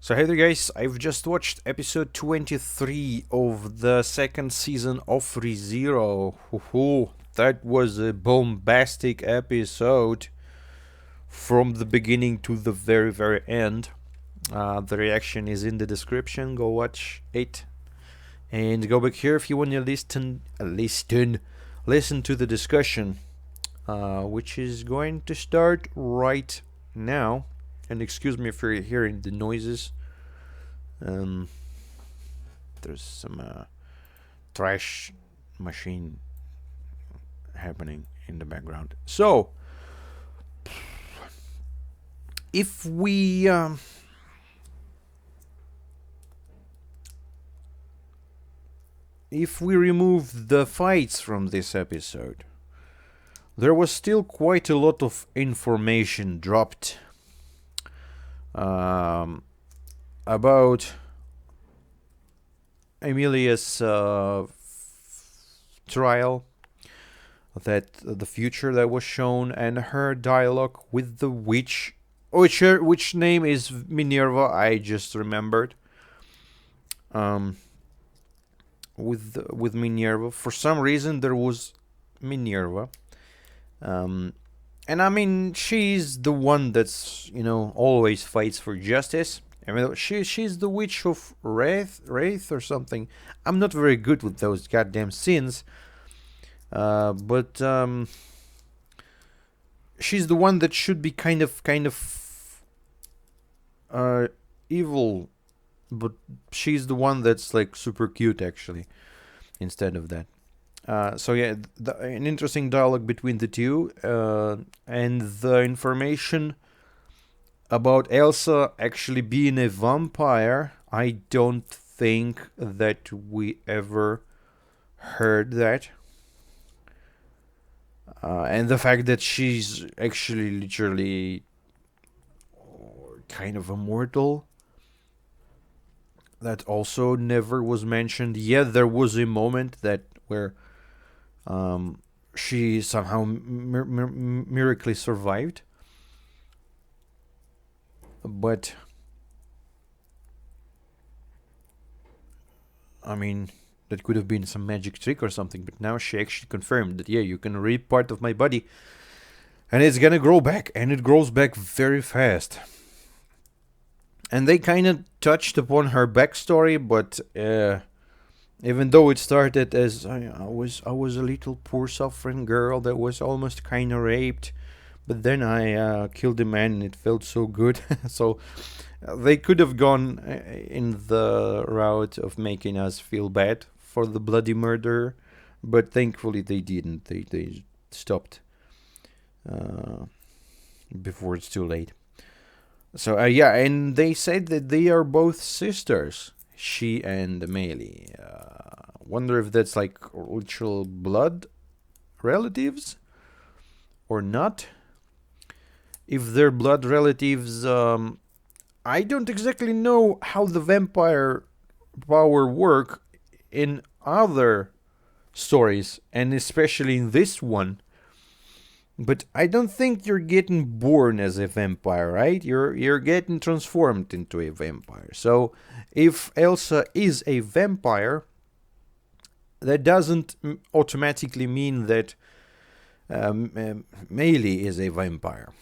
So hey there guys, I've just watched episode 23 of the second season of ReZero. That was a bombastic episode from the beginning to the very end. The reaction is in the description, go watch it. And go back here if you want to listen to the discussion, which is going to start right now. And excuse me if you're hearing the noises. There's some trash machine happening in the background. So, if we remove the fights from this episode, there was still quite a lot of information dropped about Emilia's trial, that the future that was shown, and her dialogue with the witch, which name is Minerva. I just remembered. With Minerva, for some reason there was Minerva. And I mean, she's the one that's, always fights for justice. I mean, she's the witch of Wraith or something. I'm not very good with those goddamn sins. But she's the one that should be kind of evil. But she's the one that's like super cute, actually, instead of that. So yeah, an interesting dialogue between the two, and the information about Elsa actually being a vampire. I don't think that we ever heard that. And the fact that she's actually literally kind of immortal, that also never was mentioned. Yeah, there was a moment where she somehow miraculously survived, but I mean, that could have been some magic trick or something. But now she actually confirmed that, yeah, you can read part of my body and it's gonna grow back, and it grows back very fast. And they kind of touched upon her backstory, but even though it started as I was a little poor suffering girl that was almost kind of raped, but then I killed a man and it felt so good. So they could have gone in the route of making us feel bad for the bloody murder, but thankfully they didn't. They stopped before it's too late. So yeah, and they said that they are both sisters, she and Emilia. Wonder if that's like literal blood relatives or not. If they're blood relatives, I don't exactly know how the vampire power work in other stories, and especially in this one. But I don't think you're getting born as a vampire, right? You're getting transformed into a vampire. So if Elsa is a vampire, that doesn't automatically mean that Meili is a vampire.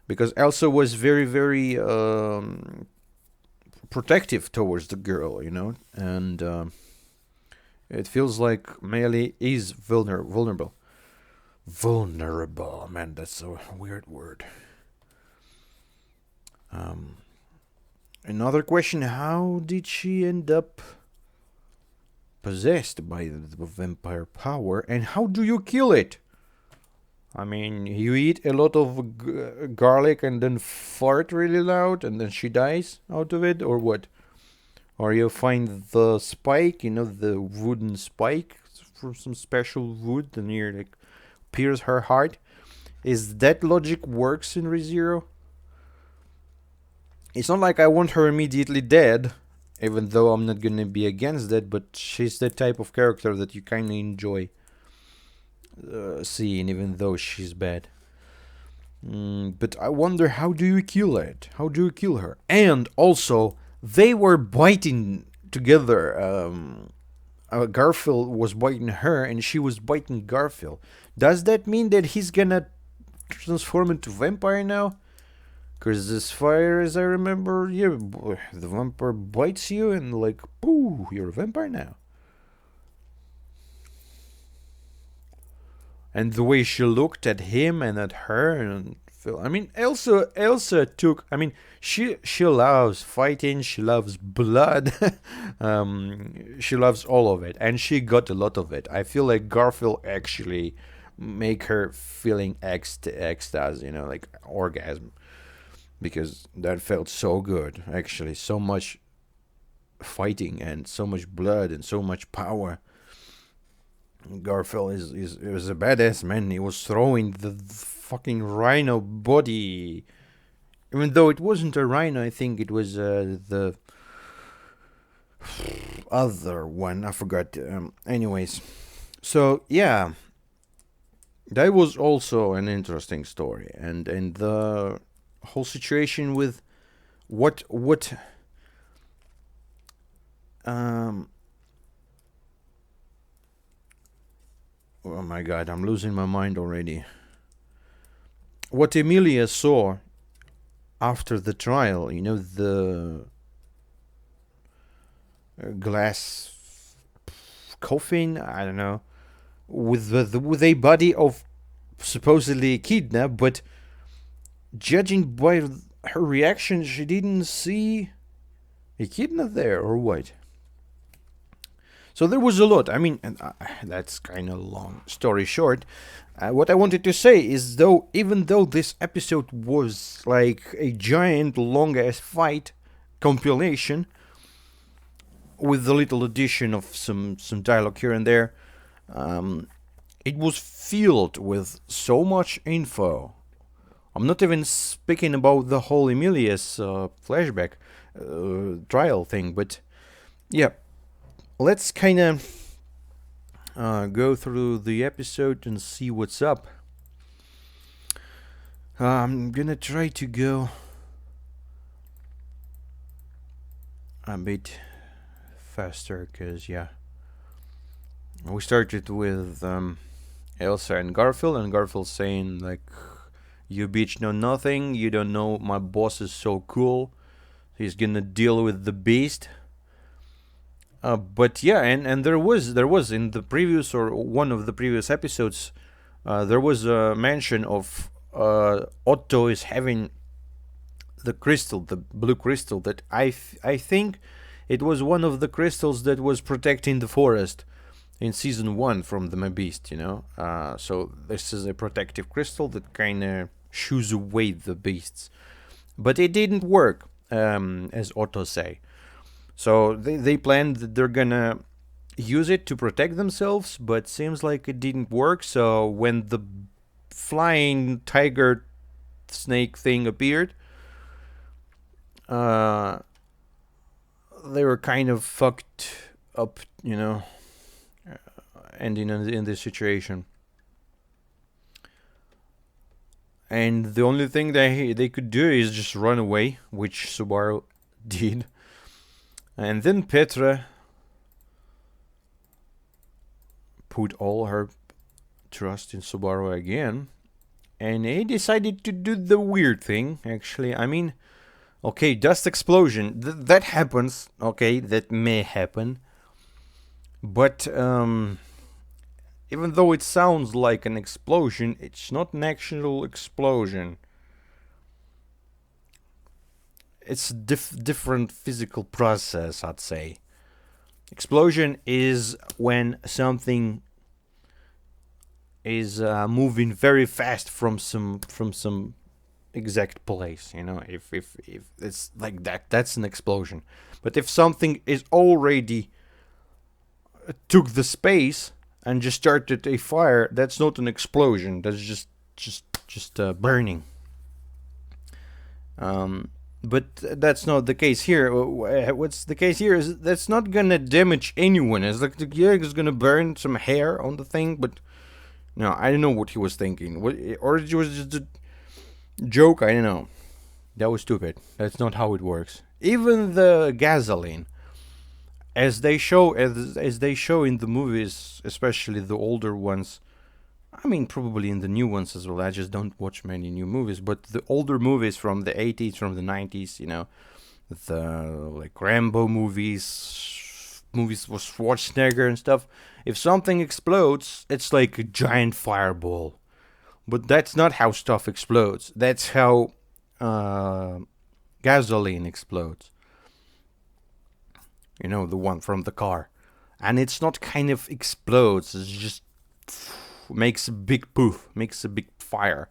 Because Elsa was very protective towards the girl, and it feels like Meili is vulnerable. Vulnerable, man, that's a weird word. Another question: how did she end up possessed by the vampire power, and how do you kill it? I mean, you eat a lot of garlic and then fart really loud, and then she dies out of it, or what? Or you find the spike, the wooden spike from some special wood, and you're like pierce her heart. Is that logic works in ReZero? It's not like I want her immediately dead, even though I'm not gonna be against that, but she's the type of character that you kinda enjoy seeing, even though she's bad. But I wonder, how do you kill it? How do you kill her? And also, they were biting together. Garfield was biting her, and she was biting Garfield. Does that mean that he's gonna transform into vampire now? Because as far as I remember, yeah, the vampire bites you, and like, boo, you're a vampire now. And the way she looked at him and at her, and I mean, Elsa took. I mean, she loves fighting. She loves blood. She loves all of it, and she got a lot of it. I feel like Garfield actually make her feeling ecstasy, like orgasm, because that felt so good. Actually, so much fighting and so much blood and so much power. Garfield is a badass man. He was throwing the fucking rhino body, even though it wasn't a rhino. I think it was the other one. I forgot. Anyways, so yeah, that was also an interesting story, and the whole situation with what um oh my god, I'm losing my mind already. What Emilia saw after the trial, the glass coffin, I don't know, with a body of supposedly Echidna, but judging by her reaction, she didn't see Echidna there, or what? So there was a lot. I mean, that's kind of long. Story short, what I wanted to say is, even though this episode was like a giant, long ass fight compilation with a little addition of some dialogue here and there, it was filled with so much info. I'm not even speaking about the whole Emilia's flashback trial thing, but yeah, let's kind of go through the episode and see what's up. I'm gonna try to go a bit faster, because yeah, we started with Elsa and Garfield saying like, you bitch know nothing, you don't know my boss is so cool, he's gonna deal with the beast. But yeah, and there was in the previous, or one of the previous episodes, there was a mention of Otto is having the crystal, the blue crystal, that I think it was one of the crystals that was protecting the forest in season 1 from the beast, so this is a protective crystal that kind of shoos away the beasts, but it didn't work, as Otto say. So they planned that they're gonna use it to protect themselves, but seems like it didn't work. So when the flying tiger snake thing appeared, they were kind of fucked up, ending in this situation. And the only thing they could do is just run away, which Subaru did. And then Petra put all her trust in Subaru again, and he decided to do the weird thing, actually. I mean, okay, dust explosion, that happens, okay, that may happen. But even though it sounds like an explosion, it's not an actual explosion. It's a different physical process, I'd say. Explosion is when something is moving very fast from some exact place. If it's like that, that's an explosion. But if something is already took the space and just started a fire, that's not an explosion. That's just burning. But that's not the case here. What's the case here is that's not gonna damage anyone. It's like it's gonna burn some hair on the thing, but no, I don't know what he was thinking. Or it was just Joke, I don't know. That was stupid. That's not how it works. Even the gasoline, as they show in the movies, especially the older ones. I mean, probably in the new ones as well. I just don't watch many new movies, but the older movies from the 80s, from the 90s, the like Rambo movies, movies with Schwarzenegger and stuff. If something explodes, it's like a giant fireball. But that's not how stuff explodes. That's how uh, gasoline explodes. The one from the car. And it's not kind of explodes, it's just makes a big poof, makes a big fire.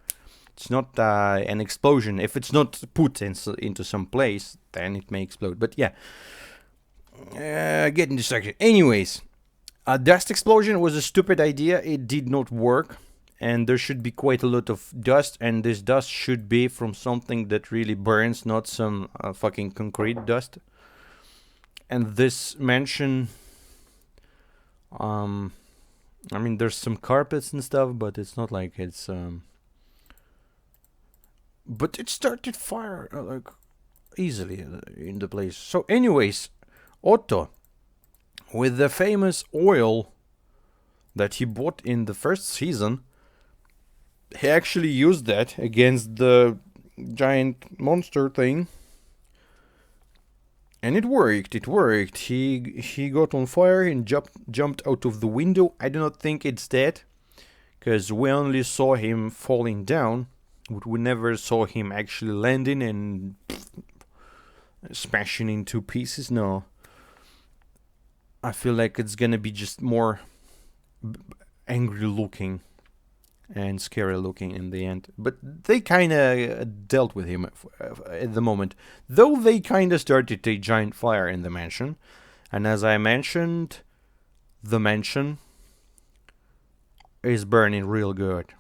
It's not an explosion. If it's not put into some place, then it may explode. But yeah, getting distracted. Anyways, a dust explosion was a stupid idea. It did not work. And there should be quite a lot of dust, and this dust should be from something that really burns, not some fucking concrete dust. And this mansion, I mean, there's some carpets and stuff, but it's not like it's. But it started fire like easily in the place. So, anyways, Otto, with the famous oil that he bought in the first season, he actually used that against the giant monster thing. And it worked. It worked. He got on fire and jumped out of the window. I do not think it's dead, because we only saw him falling down, but we never saw him actually landing and smashing into pieces. No, I feel like it's gonna be just more angry looking and scary looking in the end. But they kind of dealt with him at the moment. Though they kind of started a giant fire in the mansion. And as I mentioned, the mansion is burning real good.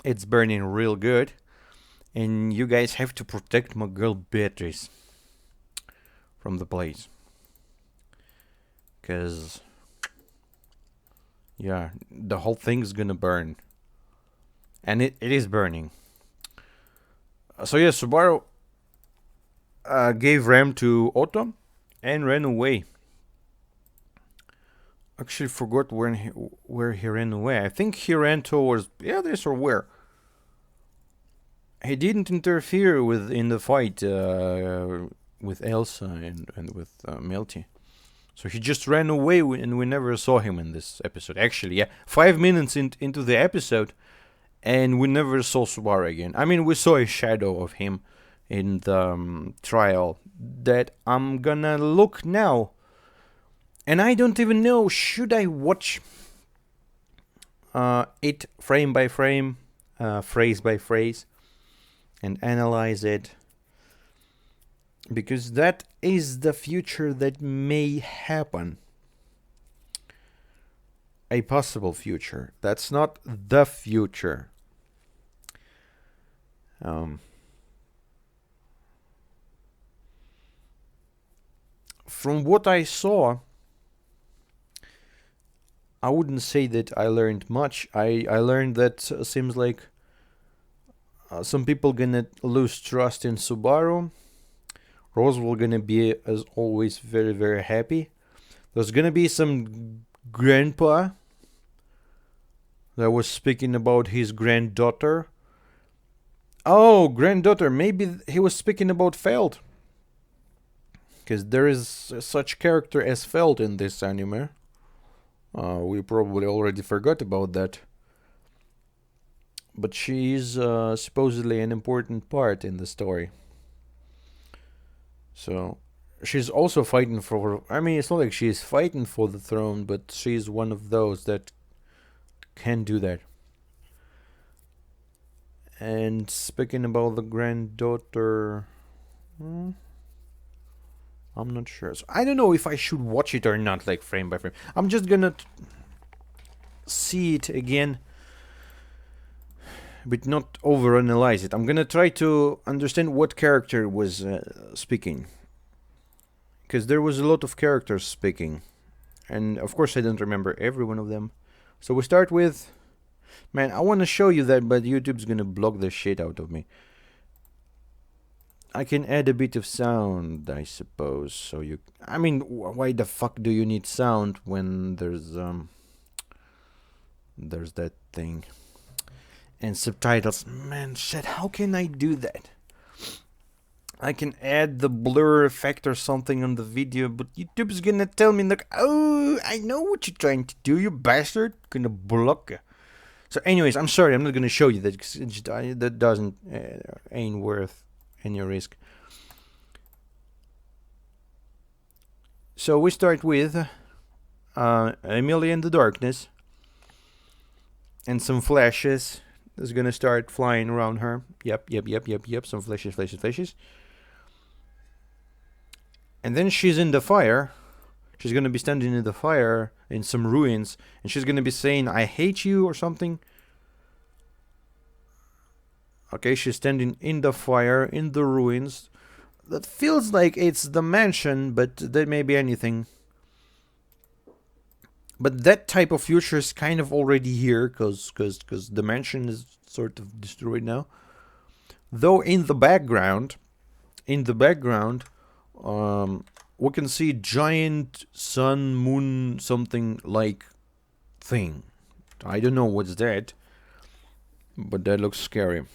It's burning real good. And you guys have to protect my girl Beatrice from the blaze. Because, yeah, the whole thing's gonna burn. And it is burning. So yeah, Subaru gave Ram to Otto and ran away. Actually forgot where he ran away. I think he ran towards this or where. He didn't interfere in the fight with Elsa and with Melty. So he just ran away, and we never saw him in this episode. Actually, yeah, 5 minutes into the episode, and we never saw Subaru again. I mean, we saw a shadow of him in the trial that I'm gonna look now. And I don't even know, should I watch it frame by frame, phrase by phrase, and analyze it? Because that is the future that may happen. A possible future. That's not the future. From what I saw, I wouldn't say that I learned much. I learned that seems like some people gonna lose trust in Subaru. Roswell gonna be, as always, very, very happy. There's gonna be some grandpa that was speaking about his granddaughter. Oh, granddaughter. Maybe he was speaking about Feld. Because there is such character as Feld in this anime. We probably already forgot about that. But she is supposedly an important part in the story. So she's also fighting for. I mean, it's not like she's fighting for the throne, but she's one of those that can do that. And speaking about the granddaughter, I'm not sure. So I don't know if I should watch it or not, like frame by frame. I'm just gonna see it again, but not overanalyze it. I'm gonna try to understand what character was speaking, because there was a lot of characters speaking, and of course I don't remember every one of them. So we start with Man, I want to show you that, but YouTube's gonna block the shit out of me. I can add a bit of sound, I suppose. So you, I mean, why the fuck do you need sound when there's that thing and subtitles? Man, shit, how can I do that? I can add the blur effect or something on the video, but YouTube's gonna tell me like, oh, I know what you're trying to do, you bastard. Gonna block you. So, anyways, I'm sorry, I'm not gonna show you that. That doesn't ain't worth any risk. So we start with Emilia in the darkness, and some flashes. That's gonna start flying around her. Yep. Some flashes. And then she's in the fire. She's gonna be standing in the fire in some ruins, and she's gonna be saying, "I hate you" or something. Okay, she's standing in the fire in the ruins. That feels like it's the mansion, but that may be anything. But that type of future is kind of already here, because the mansion is sort of destroyed now. Though in the background, we can see giant sun, moon, something like thing. I don't know what's that, but that looks scary.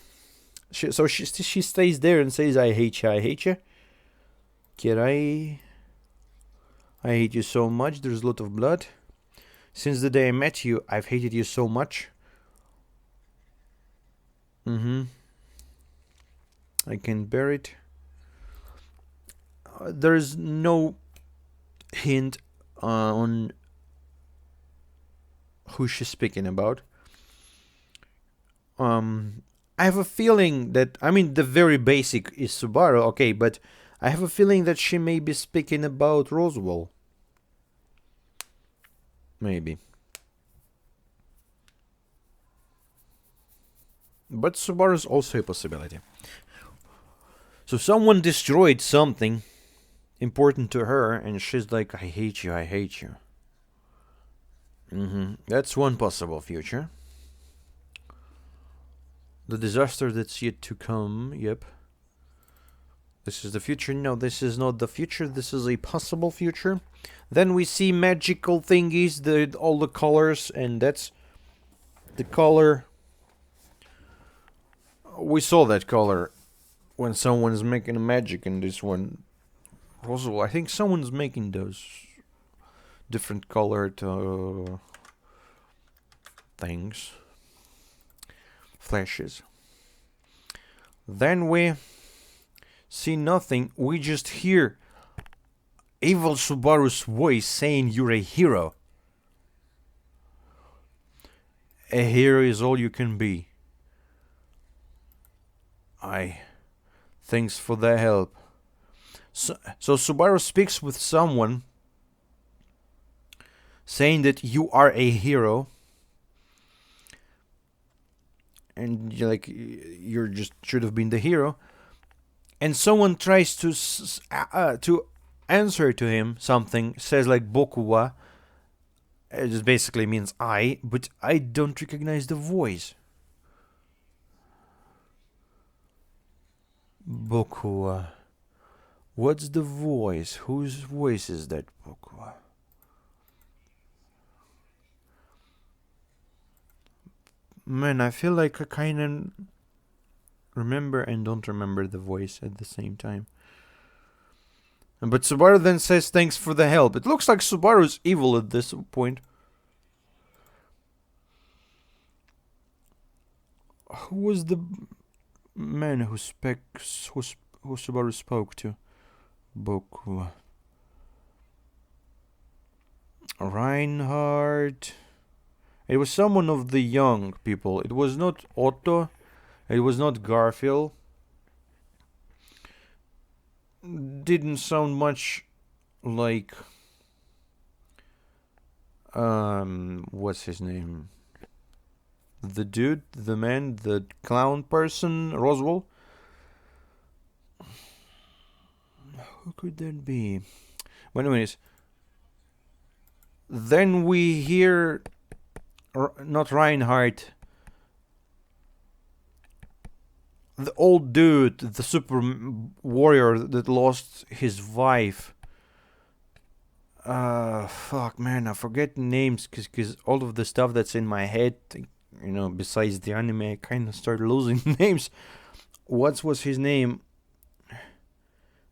So she stays there and says, "I hate you, I hate you. Kid, I hate you so much. There's a lot of blood. Since the day I met you, I've hated you so much." I can bear it. There's no hint on who she's speaking about. I have a feeling that, I mean, the very basic is Subaru, okay, but I have a feeling that she may be speaking about Roswell. Maybe. But Subaru is also a possibility. So someone destroyed something important to her, and she's like, "I hate you, I hate you." That's one possible future. The disaster that's yet to come, yep. This is the future. No, this is not the future. This is a possible future. Then we see magical thingies, all the colors, and that's the color. We saw that color when someone's making a magic in this one. Also, I think someone's making those different colored things. Flashes. Then we see nothing. We just hear evil Subaru's voice saying, "You're a hero. A hero is all you can be. Thanks for the help." So Subaru speaks with someone saying that you are a hero, and you're just should have been the hero. And someone tries to answer to him something, says like "boku wa." It just basically means I, but I don't recognize the voice. Boku wa. What's the voice? Whose voice is that, boku wa? Man, I feel like I kind of remember and don't remember the voice at the same time. But Subaru then says thanks for the help. It looks like Subaru's evil at this point. Who was the man who Subaru spoke to? Boku. Reinhardt. It was someone of the young people. It was not Otto. It was not Garfiel. Didn't sound much like what's his name? The dude, the man, the clown person, Roswell. Who could that be? But anyways, then we hear not Reinhardt, The old dude, the super warrior that lost his wife. Fuck, man, I forget names because all of the stuff that's in my head, besides the anime, I kind of start losing names. What was his name?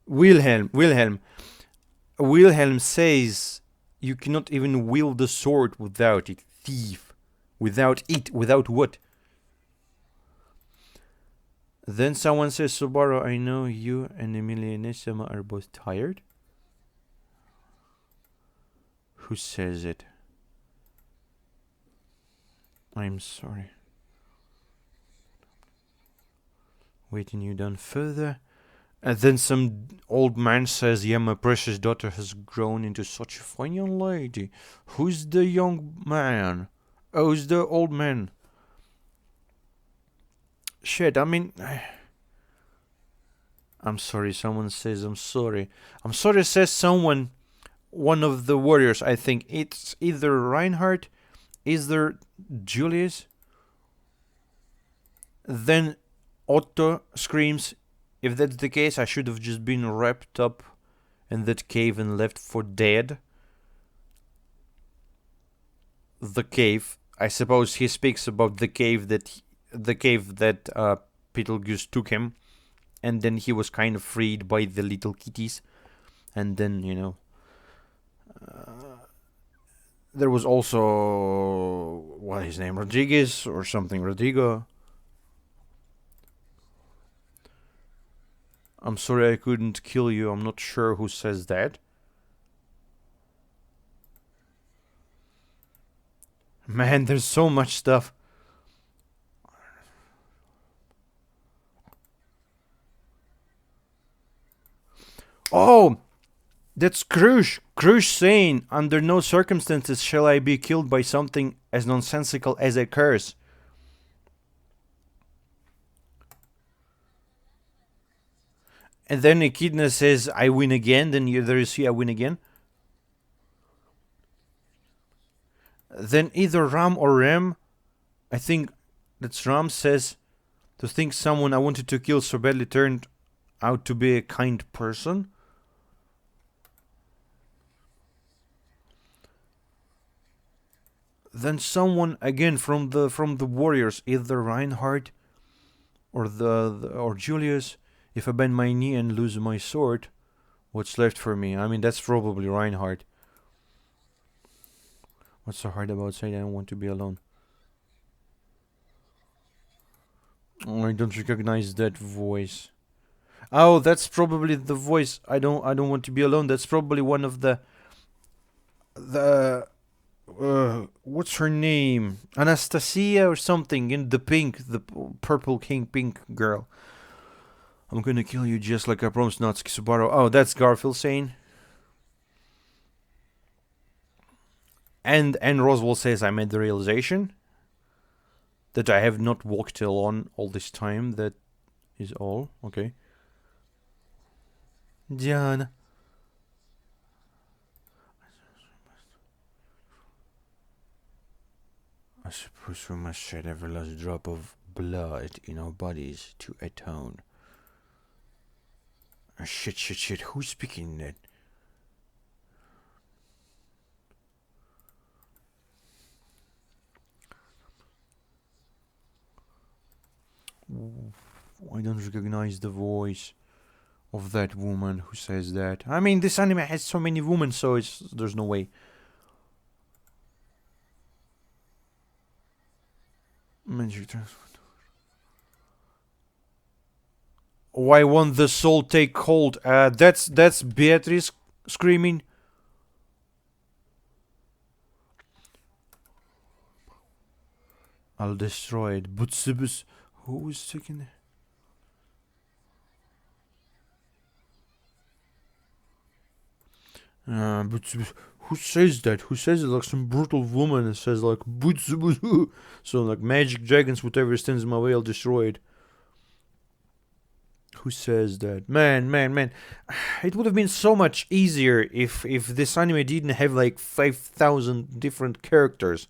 Wilhelm. Wilhelm says you cannot even wield the sword without it. Thief. Without it. Without what? Then someone says, Subaru, I know you and Emilia and Isama are both tired. Who says it? I'm sorry. Waiting you down further. And then some old man says, yeah, my precious daughter has grown into such a fine young lady. Who's the young man? Oh, who's the old man? Shit, I mean... I'm sorry, someone says I'm sorry. I'm sorry says someone, one of the warriors, I think. It's either Reinhardt, either Julius. Then Otto screams, if that's the case, I should have just been wrapped up in that cave and left for dead. The cave. I suppose he speaks about the cave that Beetlejuice took him, and then he was kind of freed by the little kitties, and then there was also what his name, Rodriguez or something, Rodrigo. I'm sorry I couldn't kill you. I'm not sure who says that. Man, there's so much stuff. Oh, that's Krush. Krush saying, under no circumstances shall I be killed by something as nonsensical as a curse. And then Echidna says, I win again. Then there you see, I win again. Then either Ram or Rem, I think that's Ram, says, to think someone I wanted to kill so badly turned out to be a kind person. Then someone again from the warriors, either Reinhardt or or Julius. If I bend my knee and lose my sword, what's left for me? I mean, that's probably Reinhardt. What's so hard about saying I don't want to be alone? Oh, I don't recognize that voice. Oh, that's probably the voice. I don't want to be alone. That's probably one of the what's her name? Anastasia or something in the pink, the purple pink girl. I'm gonna kill you just like I promised Natsuki Subaru. Oh, that's Garfiel saying. And Roswell says I made the realization that I have not walked alone all this time. That is all. Okay. Diana. I suppose we must shed every last drop of blood in our bodies to atone. Oh, shit. Who's speaking that? I don't recognize the voice of that woman who says that. I mean, this anime has so many women, so there's no way. Magic transfer. Why won't the soul take hold? That's Beatrice screaming. I'll destroy it. Butsubus. Who is taking it? Butsubus. Who says that? Who says it like some brutal woman? It says like Butsubus. So like magic dragons, whatever stands in my way, I'll destroy it. Who says that? Man. It would have been so much easier if this anime didn't have like 5,000 different characters.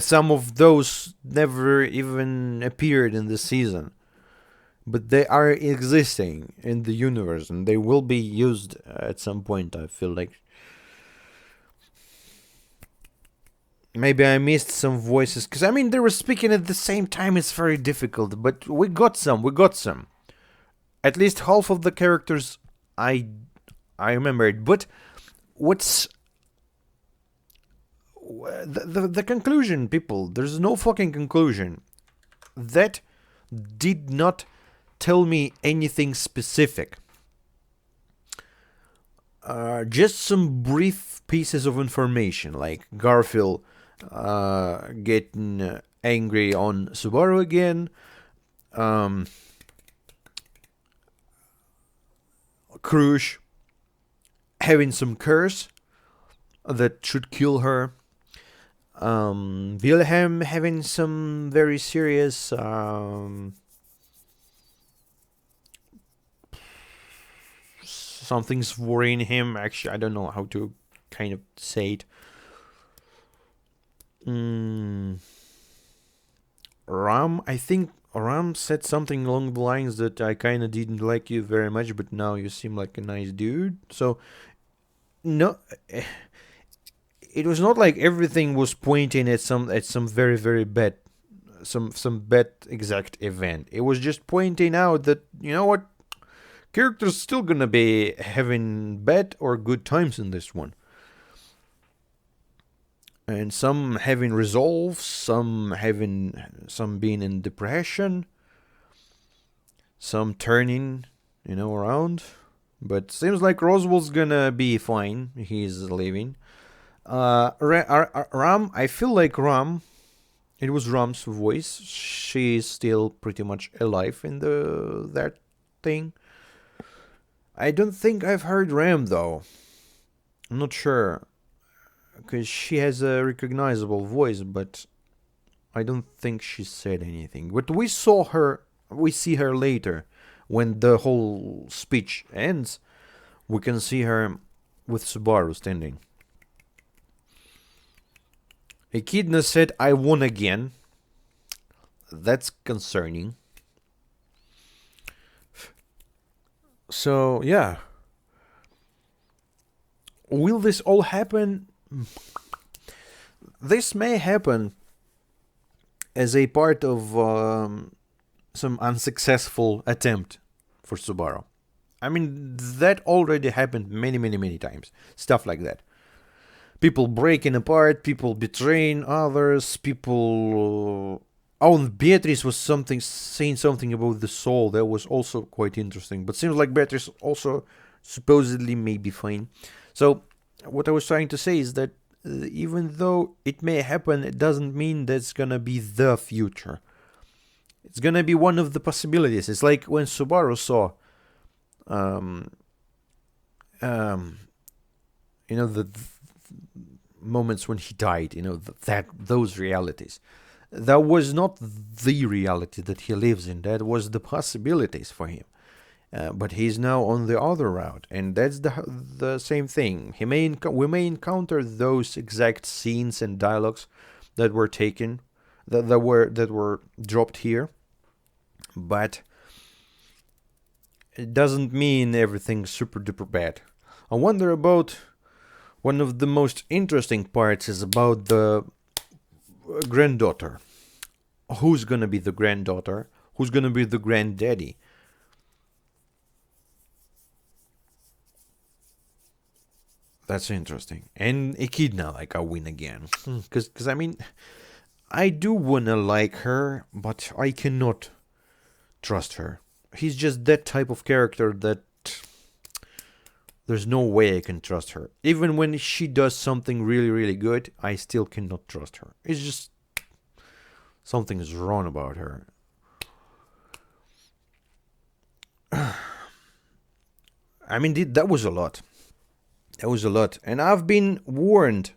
Some of those never even appeared in the season, but they are existing in the universe and they will be used at some point. I feel like maybe I missed some voices because I mean they were speaking at the same time. It's very difficult, but we got some. We got some. At least half of the characters I I remembered. But what's the conclusion, people? There's no fucking conclusion. That did not tell me anything specific. Just some brief pieces of information, like Garfiel getting angry on Subaru again, Krush having some curse that should kill her, Wilhelm having some very serious something's worrying him. Actually, I don't know how to kind of say it. Ram, I think Ram said something along the lines that I kind of didn't like you very much, but now you seem like a nice dude. So, no, it was not like everything was pointing at some very very bad some bad exact event. It was just pointing out that you know what, characters still gonna be having bad or good times in this one. And some having resolve, some being in depression, some turning, around. But seems like Roswell's gonna be fine. He's leaving. Ram, I feel like Ram. It was Ram's voice. She's still pretty much alive in that thing. I don't think I've heard Ram though. I'm not sure, because she has a recognizable voice, but I don't think she said anything. But we see her later. When the whole speech ends, we can see her with Subaru standing. Echidna said, "I won again." That's concerning. So, yeah. Will this all happen? This may happen as a part of some unsuccessful attempt for Subaru. I mean, that already happened many, many, many times. Stuff like that. People breaking apart, people betraying others, people. Beatrice was saying something about the soul. That was also quite interesting. But seems like Beatrice also supposedly may be fine. So, what I was trying to say is that even though it may happen, it doesn't mean that's gonna be the future. It's gonna be one of the possibilities. It's like when Subaru saw, the moments when he died. Those realities. That was not the reality that he lives in. That was the possibilities for him. But he's now on the other route, and that's the same thing. We may encounter those exact scenes and dialogues that were taken, that were dropped here, but it doesn't mean everything's super duper bad. I wonder about one of the most interesting parts is about the granddaughter. Who's gonna be the granddaughter? Who's gonna be the granddaddy? That's interesting. And Echidna, like, I win again. Because I mean, I do wanna like her, but I cannot trust her. He's just that type of character that there's no way I can trust her. Even when she does something really, really good, I still cannot trust her. It's just something is wrong about her. I mean, that was a lot. That was a lot. And I've been warned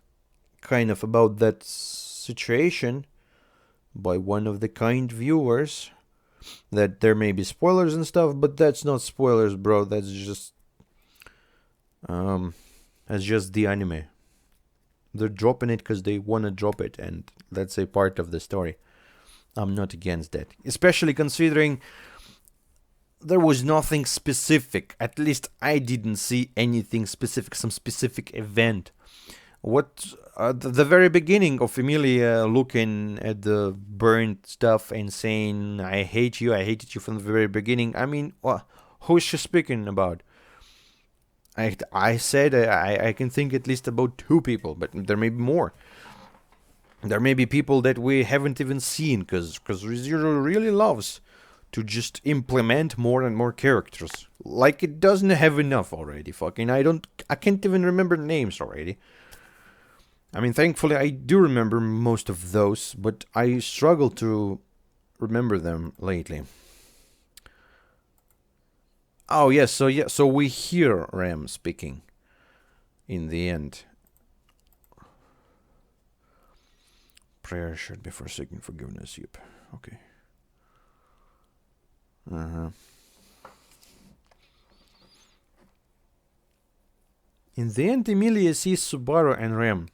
kind of about that situation by one of the kind viewers that there may be spoilers and stuff, but that's not spoilers, bro. That's just the anime. they're dropping it because they want to drop it, and that's a part of the story. I'm not against that, especially considering there was nothing specific. At least I didn't see anything specific, some specific event. What the very beginning of Emilia looking at the burnt stuff and saying, "I hate you, I hated you from the very beginning." I mean, who is she speaking about? I said I can think at least about two people, but there may be more. There may be people that we haven't even seen, because ReZero really loves to just implement more and more characters. Like it doesn't have enough already. Fucking I can't even remember names already. I mean, thankfully I do remember most of those, but I struggle to remember them lately. Oh yes, so we hear Ram speaking in the end. Prayer should be for seeking forgiveness. Yep. Okay. In the end, Emilia sees Subaru and Rem.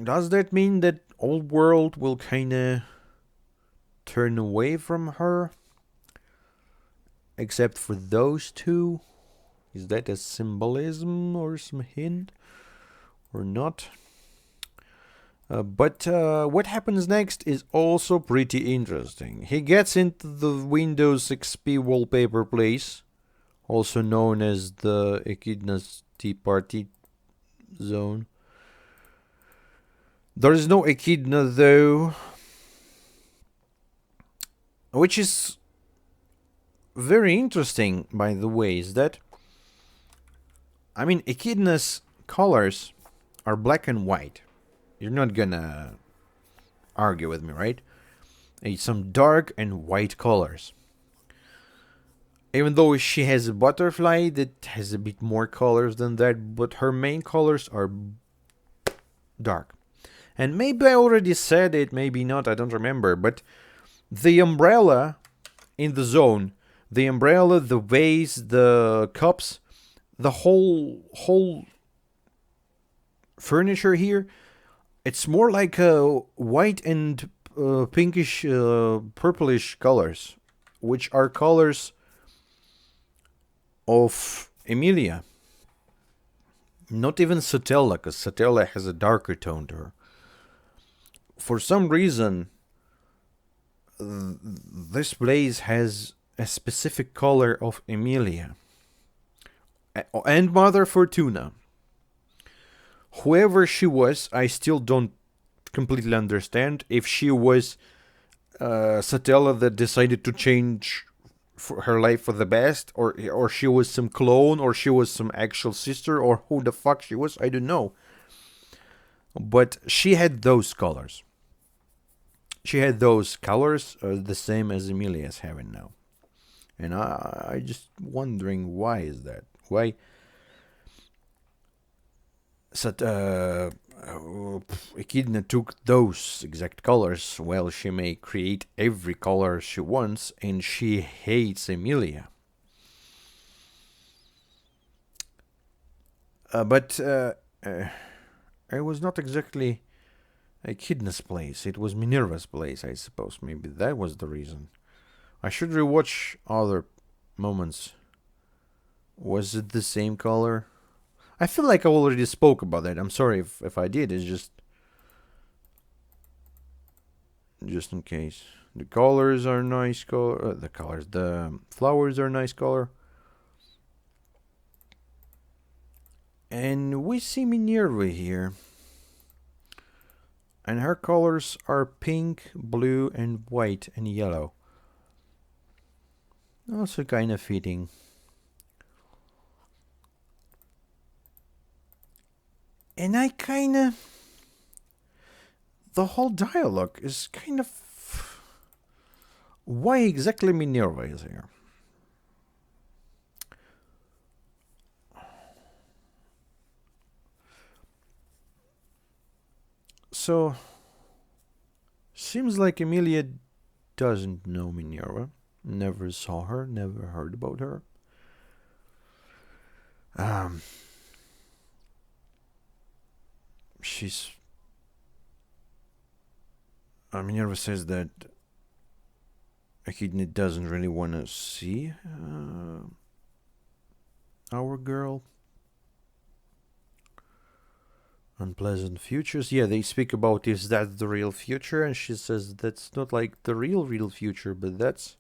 Does that mean that old world will kinda turn away from her? Except for those two? Is that a symbolism or some hint? Or not? But what happens next is also pretty interesting. He gets into the Windows XP wallpaper place, also known as the Echidna's Tea Party zone. There is no Echidna though, which is very interesting, by the way, is that, I mean, Echidna's colors are black and white. You're not gonna argue with me, right? It's some dark and white colors. Even though she has a butterfly that has a bit more colors than that, but her main colors are dark. And maybe I already said it, maybe not, I don't remember, but the umbrella in the zone, the umbrella, the vase, the cups, the whole furniture here, it's more like white and pinkish, purplish colors, which are colors of Emilia. Not even Satella, because Satella has a darker tone to her. For some reason, this place has a specific color of Emilia. And Mother Fortuna. Whoever she was, I still don't completely understand. If she was Satella that decided to change her life for the best, or she was some clone, or she was some actual sister, or who the fuck she was, I don't know. But she had those colors. She had those colors, the same as Emilia's having now. And I just wondering, why is that? Why Echidna took those exact colors? Well, she may create every color she wants, and she hates Emilia. But it was not exactly Echidna's place. It was Minerva's place, I suppose. Maybe that was the reason. I should rewatch other moments. Was it the same color? I feel like I already spoke about that. I'm sorry if I did. It's just in case. The colors are nice color. The flowers are nice color. And we see Minerva here. And her colors are pink, blue, and white, and yellow. Also kind of fitting. And I kind of... The whole dialogue is kind of... Why exactly Minerva is here? So... Seems like Emilia doesn't know Minerva. Never saw her, never heard about her. she's. Minerva says that Echidna doesn't really want to see our girl. Unpleasant futures. Yeah, they speak about is that the real future, and she says that's not like the real future, but that's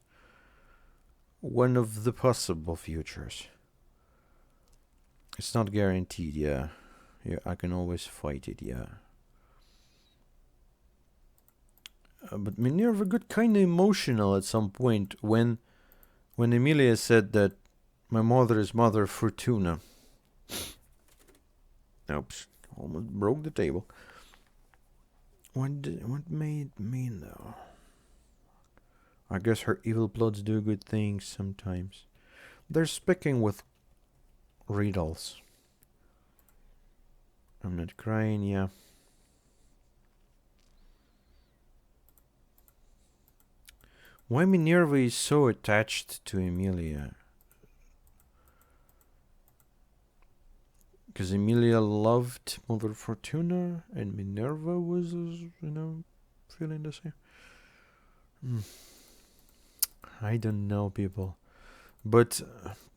one of the possible futures. It's not guaranteed, yeah. Yeah, I can always fight it, yeah. But Minerva got kind of emotional at some point when Emilia said that my mother is Mother Fortuna. Oops, almost broke the table. What may it mean, though? I guess her evil plots do good things sometimes. They're speaking with riddles. I'm not crying, yeah. Why Minerva is so attached to Emilia? Because Emilia loved Mother Fortuna and Minerva was, feeling the same. I don't know, people. But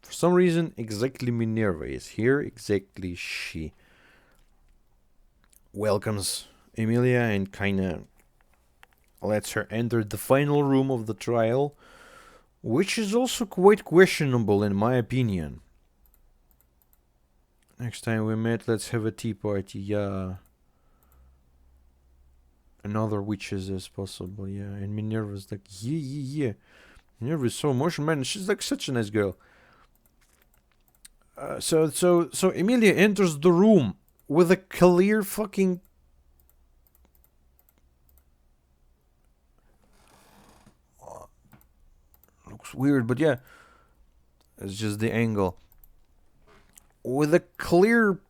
for some reason, exactly Minerva is here. Exactly she welcomes Emilia and kind of lets her enter the final room of the trial, which is also quite questionable in my opinion. Next time we met, let's have a tea party, yeah. And other witches as possible, yeah. And Minerva's like, yeah. Minerva's so emotional, man. She's like such a nice girl. So Emilia enters the room with a clear fucking looks weird, but yeah, it's just the angle. With a clear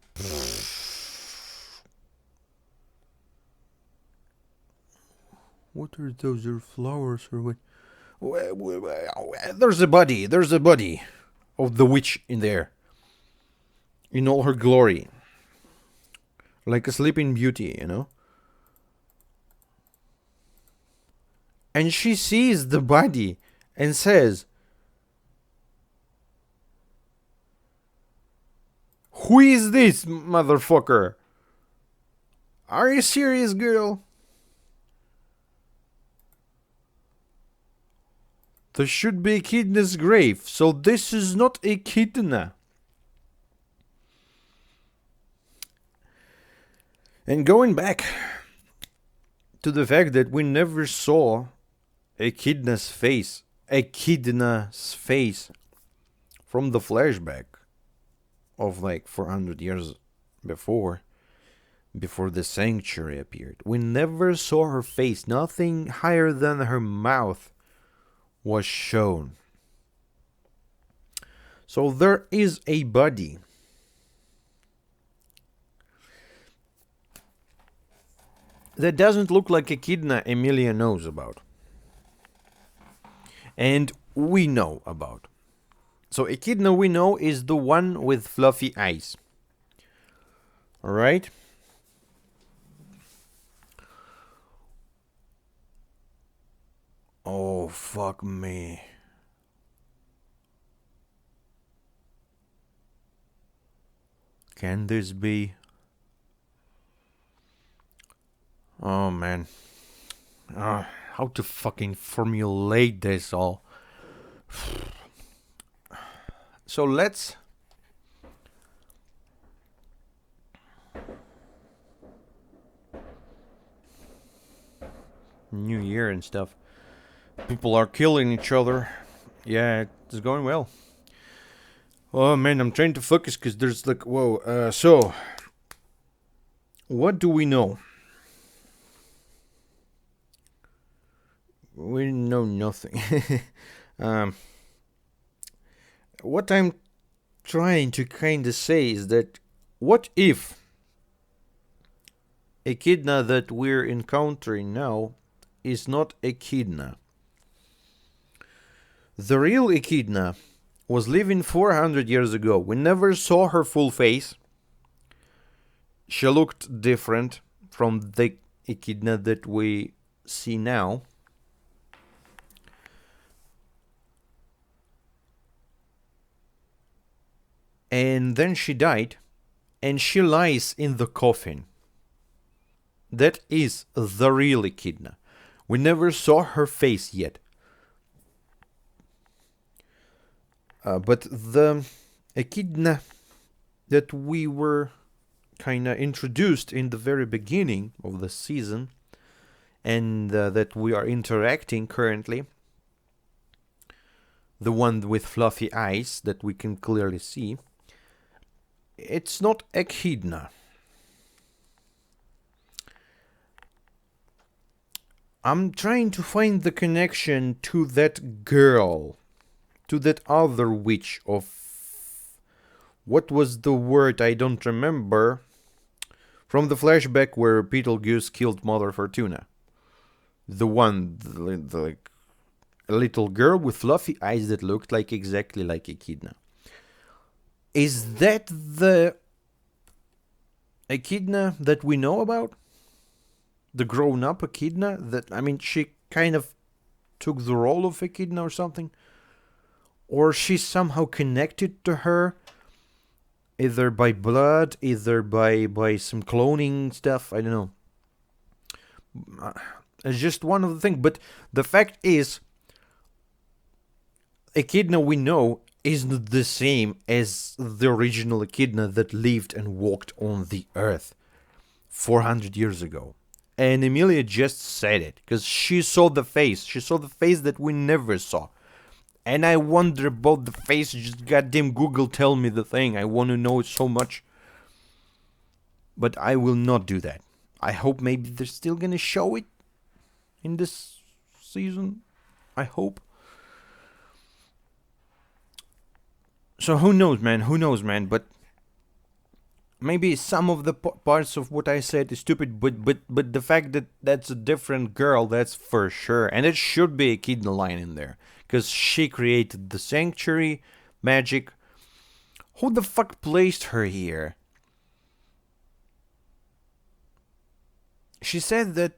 what are those? Are flowers or what? There's a body. There's a body of the witch in there, in all her glory, like a sleeping beauty, And she sees the body and says, "Who is this motherfucker? Are you serious, girl? There should be Echidna's grave, so this is not Echidna." And going back to the fact that we never saw Echidna's face from the flashback of like 400 years before the sanctuary appeared. We never saw her face. Nothing higher than her mouth was shown. So there is a body. That doesn't look like Echidna Emilia knows about. And we know about. So Echidna we know is the one with fluffy eyes. Alright? Oh, fuck me. Can this be? Oh, man. How to fucking formulate this all? So let's... New Year and stuff. People are killing each other. Yeah, it's going well. Oh man, I'm trying to focus because there's like, whoa. So, what do we know? We know nothing. What I'm trying to kind of say is that what if Echidna that we're encountering now is not Echidna? The real Echidna was living 400 years ago. We never saw her full face. She looked different from the Echidna that we see now. And then she died, and she lies in the coffin. That is the real Echidna. We never saw her face yet. But the Echidna that we were kind of introduced in the very beginning of the season and that we are interacting currently, the one with fluffy eyes that we can clearly see, it's not Echidna. I'm trying to find the connection to that girl, to that other witch of... What was the word? I don't remember. From the flashback where Beetlejuice killed Mother Fortuna. The one, like, a little girl with fluffy eyes that looked like exactly like Echidna. Is that the Echidna that we know about? The grown-up Echidna? That, I mean, she kind of took the role of Echidna or something? Or she's somehow connected to her? Either by blood, either by some cloning stuff, I don't know. It's just one of the things. But the fact is, Echidna we know isn't the same as the original Echidna that lived and walked on the earth 400 years ago. And Emilia just said it, because she saw the face. She saw the face that we never saw. And I wonder about the face. Just goddamn Google tell me the thing. I want to know it so much. But I will not do that. I hope maybe they're still gonna show it in this season. I hope. So who knows, man? Who knows, man? But maybe some of the parts of what I said is stupid. But the fact that that's a different girl, that's for sure. And it should be a Echidna line in there. Because she created the sanctuary magic. Who the fuck placed her here? She said that,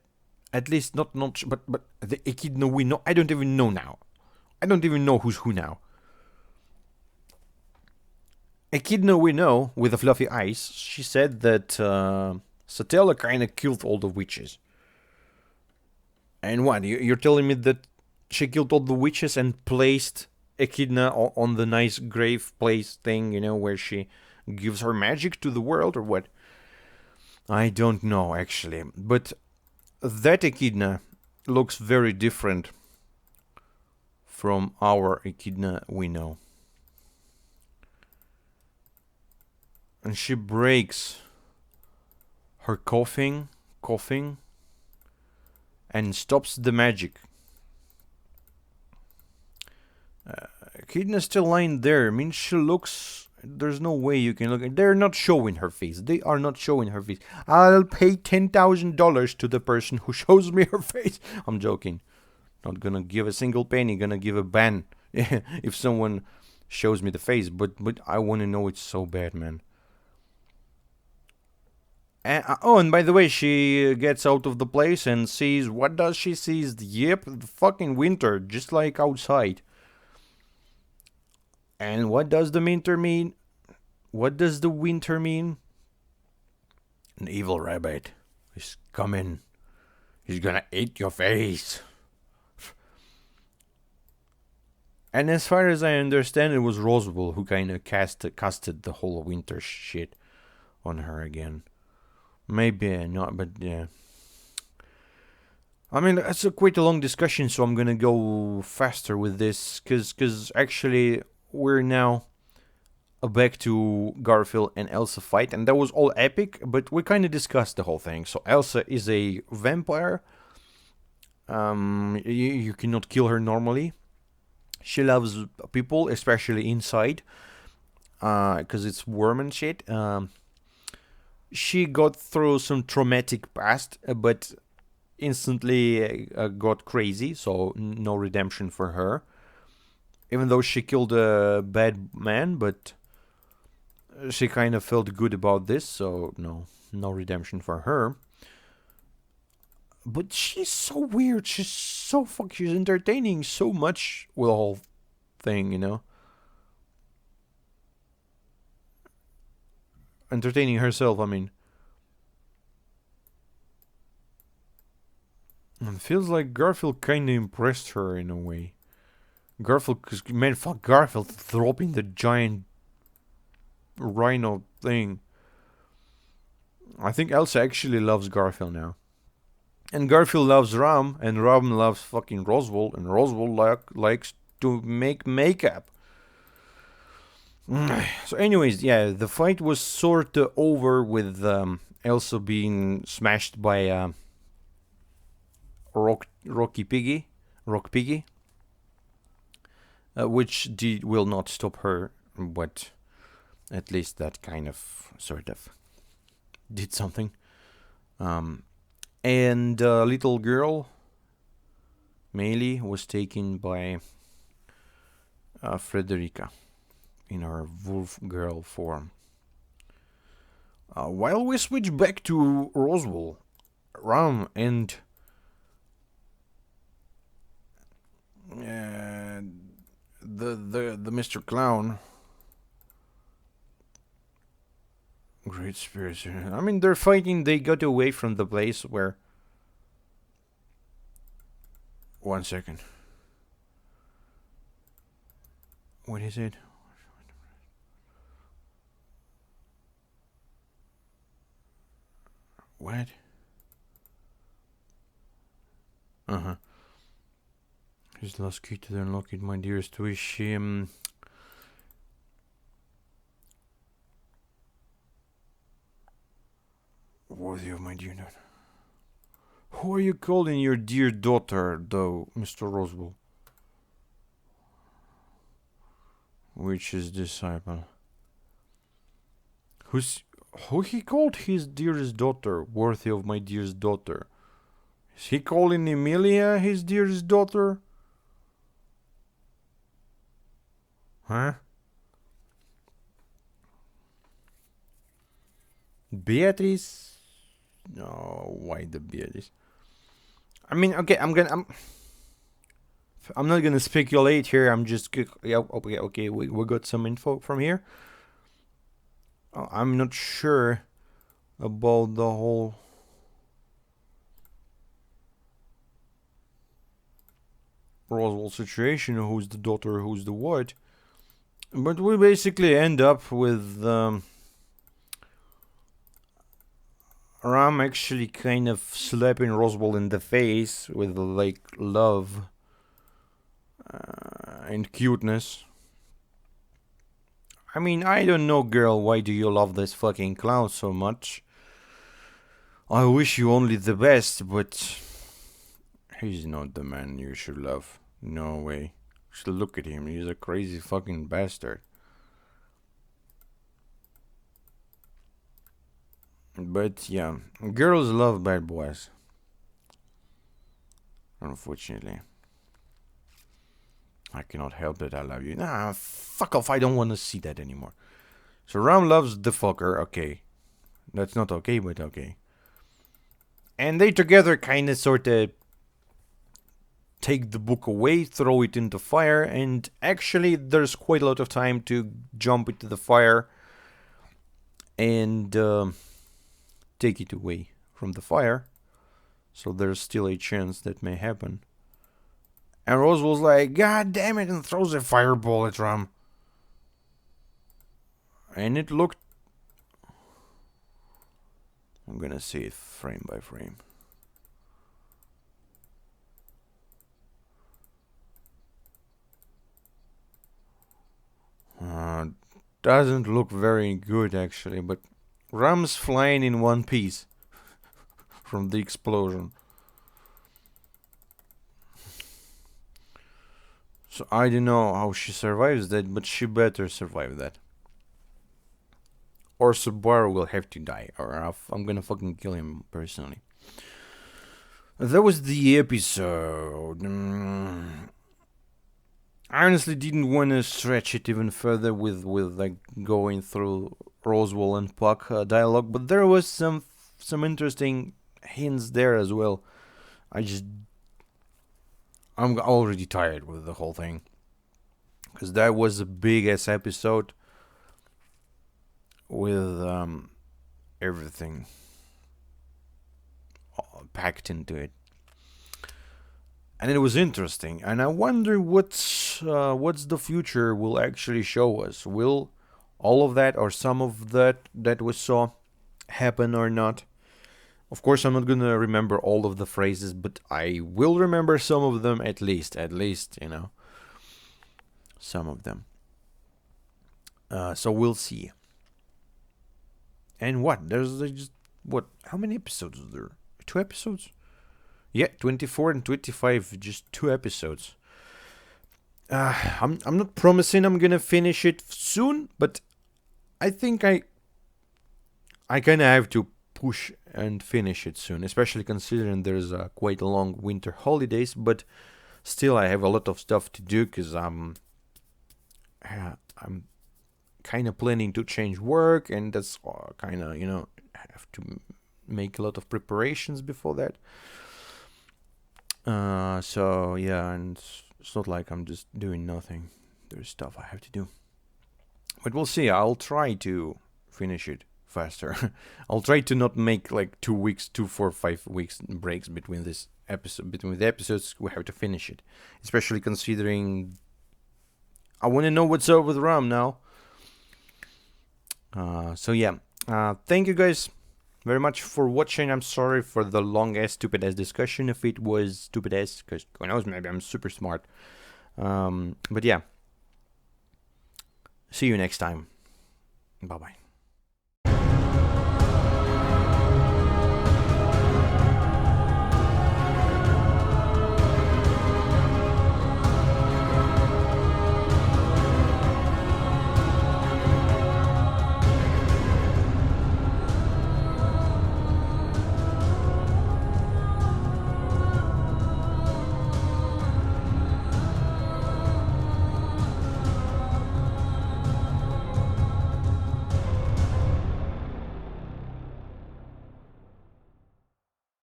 at least not but the Echidna we know. I don't even know now. I don't even know who's who now. Echidna we know with the fluffy eyes. She said that Satella kind of killed all the witches. And what? You're telling me that she killed all the witches and placed Echidna on the nice grave place thing, you know, where she gives her magic to the world, or what? I don't know, actually. But that Echidna looks very different from our Echidna we know. And she breaks her coughing, and stops the magic. Echidna's still lying there. I mean, she looks... There's no way you can look... They're not showing her face. They are not showing her face. I'll pay $10,000 to the person who shows me her face. I'm joking. Not gonna give a single penny. Gonna give a ban if someone shows me the face. But I want to know it so bad, man. And by the way, she gets out of the place and sees... What does she see? Yep, the fucking winter. Just like outside. And what does the winter mean? What does the winter mean? An evil rabbit is coming. He's gonna eat your face. And as far as I understand, it was Roswell who kind of casted the whole winter shit on her again. Maybe not, but yeah. I mean, it's quite a long discussion, so I'm gonna go faster with this, because actually... We're now back to Garfiel and Elsa fight, and that was all epic, but we kind of discussed the whole thing. So Elsa is a vampire. You cannot kill her normally. She loves people, especially inside, because it's warm and shit. She got through some traumatic past, but instantly got crazy, so no redemption for her. Even though she killed a bad man, but she kind of felt good about this, so no. no redemption for her. But she's so weird. She's entertaining so much with the whole thing, you know. Entertaining herself, I mean. It feels like Garfield kinda impressed her in a way. Garfield, cause man, fuck Garfield dropping the giant rhino thing. I think Elsa actually loves Garfield now. And Garfield loves Ram, and Ram loves fucking Roswell, and Roswell likes to make makeup. So, anyways, yeah, the fight was sort of over with Elsa being smashed by Rock Piggy, which will not stop her, but at least that kind of sort of did something. And little girl, Emilia, was taken by Frederica in her wolf girl form. While we switch back to Roswell, Ram and the Mr. Clown. Great spirits. I mean, they're fighting. They got away from the place where. 1 second. What is it? What? His last key to unlock it, my dearest wish. Worthy of my dear daughter. Who are you calling your dear daughter, though, Mr. Roswell? Witch's disciple. Who he called his dearest daughter, worthy of my dearest daughter? Is he calling Emilia his dearest daughter? Huh? Beatrice? No, why the Beatrice? I mean, okay, I'm not gonna speculate here. I'm just okay. We got some info from here. I'm not sure about the whole Roswell situation. Who's the daughter? Who's the what? But we basically end up with Ram actually kind of slapping Roswell in the face with like love and cuteness. I mean, I don't know, girl, why do you love this fucking clown so much? I wish you only the best, but he's not the man you should love. No way. Just look at him, he's a crazy fucking bastard. But yeah, girls love bad boys. Unfortunately. I cannot help it, I love you. Nah, fuck off, I don't want to see that anymore. So Ram loves the fucker, okay. That's not okay, but okay. And they together kind of sort of take the book away, throw it into fire, and actually there's quite a lot of time to jump into the fire and take it away from the fire. So there's still a chance that may happen. And Roswell's like, God damn it, and throws a fireball at Ram. And it looked... I'm gonna see it frame by frame. Doesn't look very good actually, but Ram's flying in one piece from the explosion. So I don't know how she survives that, but she better survive that. Or Subaru will have to die, or I'm gonna fucking kill him personally. That was the episode. I honestly didn't want to stretch it even further with like going through Roswell and Puck dialogue, but there was some interesting hints there as well. I just I'm already tired with the whole thing because that was a big ass episode with everything packed into it, and it was interesting. And I wonder what's the future will actually show us. Will all of that or some of that we saw happen or not? Of course, I'm not gonna remember all of the phrases, but I will remember some of them at least. At least, some of them. So we'll see. And what? There's just what? How many episodes are there? 2 episodes? Yeah, 24 and 25, just 2 episodes. I'm not promising I'm gonna finish it soon, but I think I kind of have to push and finish it soon, especially considering there's quite a long winter holidays. But still, I have a lot of stuff to do because I'm kind of planning to change work, and that's kind of have to make a lot of preparations before that. So yeah, and it's not like I'm just doing nothing. There's stuff I have to do, but we'll see. I'll try to finish it faster. I'll try to not make like 2 weeks, 4 5 weeks breaks between the episodes. We have to finish it, especially considering I want to know what's up with Ram now. So yeah, thank you guys very much for watching. I'm sorry for the long ass stupid ass discussion if it was stupid ass, because who knows, maybe I'm super smart. But yeah, see you next time. Bye bye.